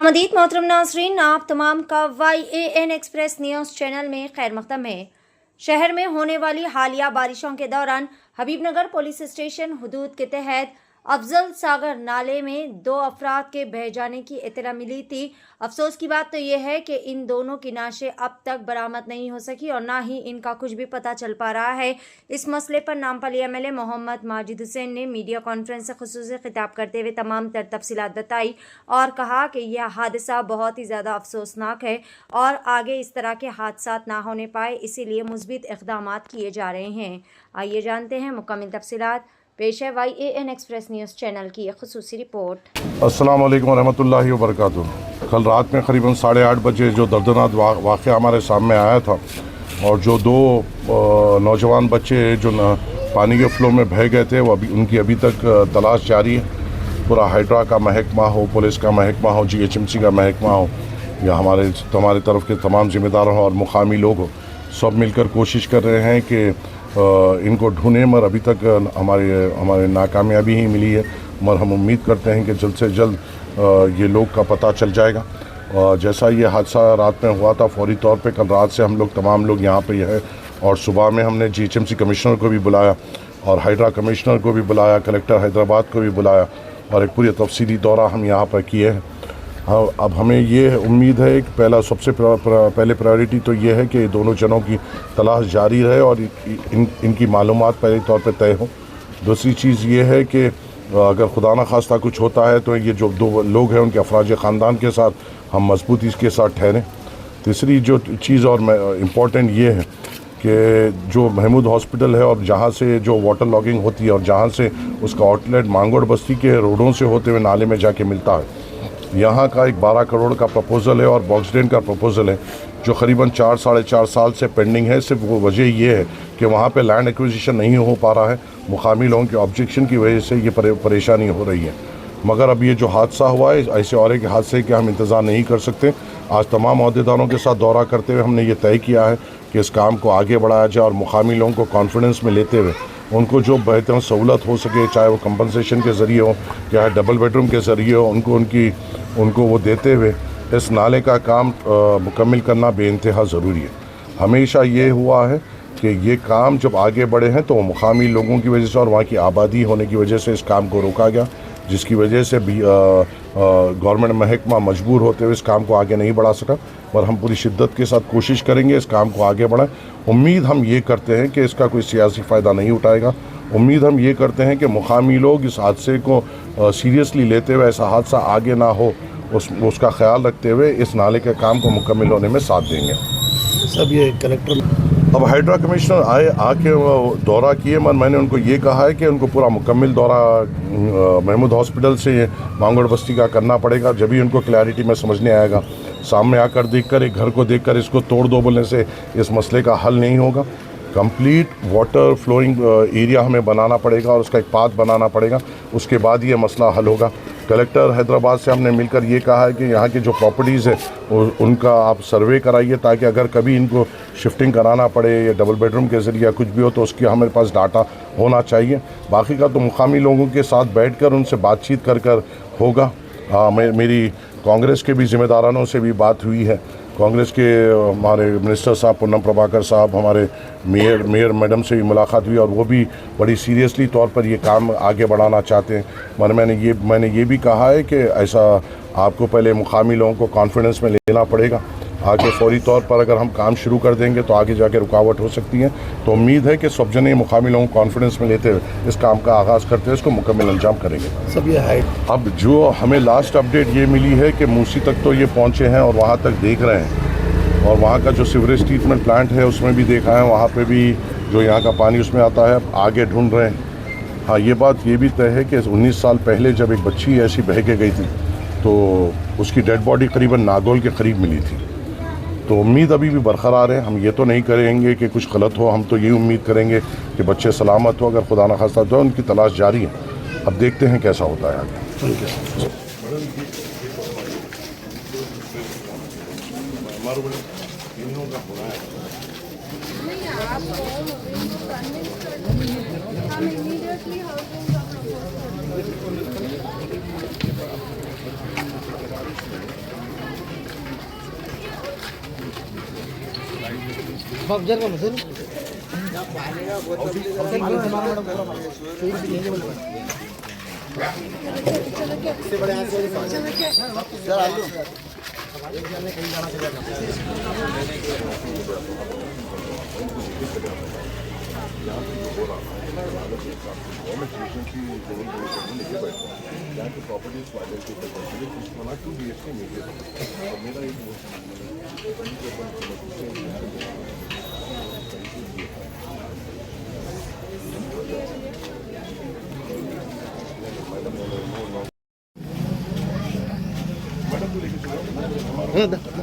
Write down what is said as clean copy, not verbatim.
मदीद मोहतरम नाज़रीन, आप तमाम का YAN एक्सप्रेस न्यूज़ चैनल में खैर मक़दम है। शहर में होने वाली हालिया बारिशों के दौरान हबीबनगर पुलिस स्टेशन हदूद के तहत अफजल सागर नाले में 2 अफराद के बह जाने की इत्तला मिली थी। अफसोस की बात तो यह है कि इन दोनों की नाशें अब तक बरामद नहीं हो सकी और ना ही इनका कुछ भी पता चल पा रहा है। इस मसले पर नामपली MLA मोहम्मद माजिद हुसैन ने मीडिया कॉन्फ्रेंस से खुसूसी खिताब करते हुए तमाम तफसीलात बताई और कहा कि यह हादसा बहुत ही ज़्यादा अफसोसनाक है और आगे इस तरह के हादसात ना होने पाए, इसीलिए मुस्बित इक़दामात किए जा रहे हैं। आइए जानते हैं मुकम्मल तफसीलात। पेश है YAN एक्सप्रेस न्यूज़ चैनल की एक खुसूसी रिपोर्ट। अस्सलाम वालेकुम रहमतुल्लाहि व बरकातुहू। कल रात में करीबन 8:30 बजे जो दर्दनाक वाक़या हमारे सामने आया था और जो 2 नौजवान बच्चे जो पानी के फ्लो में बह गए थे, वो उनकी अभी तक तलाश जारी है। पूरा हाइड्रा का महकमा हो, पुलिस का महकमा हो, GHMC का महकमा हो या हमारे तरफ के तमाम ज़िम्मेदार हों और मुकामी लोग हो, सब मिलकर कोशिश कर रहे हैं कि इनको ढूंढें, मगर अभी तक हमारे नाकामयाबी ही मिली है। मगर हम उम्मीद करते हैं कि जल्द से जल्द ये लोग का पता चल जाएगा। जैसा ये हादसा रात में हुआ था, फौरी तौर पे कल रात से हम लोग तमाम लोग यहाँ पे है और सुबह में हमने GHMC कमिश्नर को भी बुलाया और हाइड्रा कमिश्नर को भी बुलाया, कलेक्टर हैदराबाद को भी बुलाया और एक पूरी तफसीली दौरा हम यहाँ पर किए हैं। हाँ, अब हमें ये उम्मीद है कि सबसे पहले प्रायोरिटी तो ये है कि दोनों जनों की तलाश जारी रहे और इनकी मालूमात पहले तौर पे तय हो। दूसरी चीज़ ये है कि अगर खुदा न खास्ता कुछ होता है तो ये जो 2 लोग हैं उनके अफराज ख़ानदान के साथ हम मजबूती के साथ ठहरें। तीसरी जो चीज़ और इम्पॉर्टेंट ये है कि जो महमूद हॉस्पिटल है और जहाँ से जो वाटर लॉगिंग होती है और जहाँ से उसका आउटलेट मांगोड़ बस्ती के रोडों से होते हुए नाले में जाके मिलता है, यहाँ का एक 12 करोड़ का प्रपोज़ल है और बॉक्स ड्रेन का प्रपोज़ल है जो करीबन 4-4.5 साल से पेंडिंग है। सिर्फ वो वजह ये है कि वहाँ पे लैंड एक्विजिशन नहीं हो पा रहा है, मुकामी लोगों के ऑब्जेक्शन की वजह से ये परेशानी हो रही है। मगर अब ये जो हादसा हुआ है, ऐसे और एक हादसे के हम इंतज़ार नहीं कर सकते। आज तमाम अहदेदारों के साथ दौरा करते हुए हमने ये तय किया है कि इस काम को आगे बढ़ाया जाए और मुकामी लोगों को कॉन्फिडेंस में लेते हुए उनको जो बेहतर सहूलत हो सके, चाहे वो कंपनसेशन के ज़रिए हो, चाहे डबल बेडरूम के ज़रिए हो, उनको वो देते हुए इस नाले का काम मुकम्मल करना बेइंतहा ज़रूरी है। हमेशा ये हुआ है कि ये काम जब आगे बढ़े हैं तो मुकामी लोगों की वजह से और वहाँ की आबादी होने की वजह से इस काम को रोका गया, जिसकी वजह से भी गवर्नमेंट महकमा मजबूर होते हुए इस काम को आगे नहीं बढ़ा सका। पर हम पूरी शिद्दत के साथ कोशिश करेंगे इस काम को आगे बढ़ाएं। उम्मीद हम ये करते हैं कि इसका कोई सियासी फ़ायदा नहीं उठाएगा। उम्मीद हम ये करते हैं कि मुकामी लोग इस हादसे को सीरियसली लेते हुए ऐसा हादसा आगे ना हो उसका ख्याल रखते हुए इस नाले के काम को मुकम्मल होने में साथ देंगे। सब ये कलेक्टर अब हाइड्रा कमिश्नर आके दौरा किए, मैंने उनको ये कहा है कि उनको पूरा मुकम्मल दौरा महमूद हॉस्पिटल से मांगोड़ बस्ती का करना पड़ेगा, जब भी उनको क्लैरिटी में समझने आएगा। सामने आकर देखकर, एक घर को देखकर इसको तोड़ दो बोलने से इस मसले का हल नहीं होगा। कंप्लीट वाटर फ्लोइंग एरिया हमें बनाना पड़ेगा और उसका एक पाथ बनाना पड़ेगा, उसके बाद ये मसला हल होगा। कलेक्टर हैदराबाद से हमने मिलकर ये कहा है कि यहाँ की जो प्रॉपर्टीज़ है उनका आप सर्वे कराइए, ताकि अगर कभी इनको शिफ्टिंग कराना पड़े या डबल बेडरूम के ज़रिए कुछ भी हो तो उसकी हमारे पास डाटा होना चाहिए। बाकी का तो मुकामी लोगों के साथ बैठकर उनसे बातचीत कर होगा। मेरी कांग्रेस के भी ज़िम्मेदारानों से भी बात हुई है। कांग्रेस के हमारे मिनिस्टर साहब पूनम प्रभाकर साहब, हमारे मेयर मैडम से भी मुलाकात हुई और वो भी बड़ी सीरियसली तौर पर ये काम आगे बढ़ाना चाहते हैं। मैंने ये भी कहा है कि ऐसा आपको पहले मुकामी लोगों को कॉन्फिडेंस में लेना पड़ेगा। आगे फौरी तौर पर अगर हम काम शुरू कर देंगे तो आगे जाके रुकावट हो सकती है। तो उम्मीद है कि सब जने मुकामी लोगों को कॉन्फिडेंस में लेते हुए इस काम का आगाज़ करते हुए इसको मुकम्मल अंजाम करेंगे। सब ये है। अब जो हमें लास्ट अपडेट ये मिली है कि मूसी तक तो ये पहुँचे हैं और वहाँ तक देख रहे हैं और वहाँ का जो सीवरेज ट्रीटमेंट प्लांट है उसमें भी देखा है, वहाँ पर भी जो यहाँ का पानी उसमें आता है, आगे ढूंढ रहे हैं। हाँ, ये बात ये भी तय है कि 19 साल पहले जब एक बच्ची ऐसी बह के गई थी तो उसकी डेड बॉडी करीबन नागौल के करीब मिली थी। तो उम्मीद अभी भी बरकरार है। हम ये तो नहीं करेंगे कि कुछ गलत हो, हम तो ये उम्मीद करेंगे कि बच्चे सलामत हो। अगर खुदा न खास्ता तो उनकी तलाश जारी है। अब देखते हैं कैसा होता है आगे। हाँ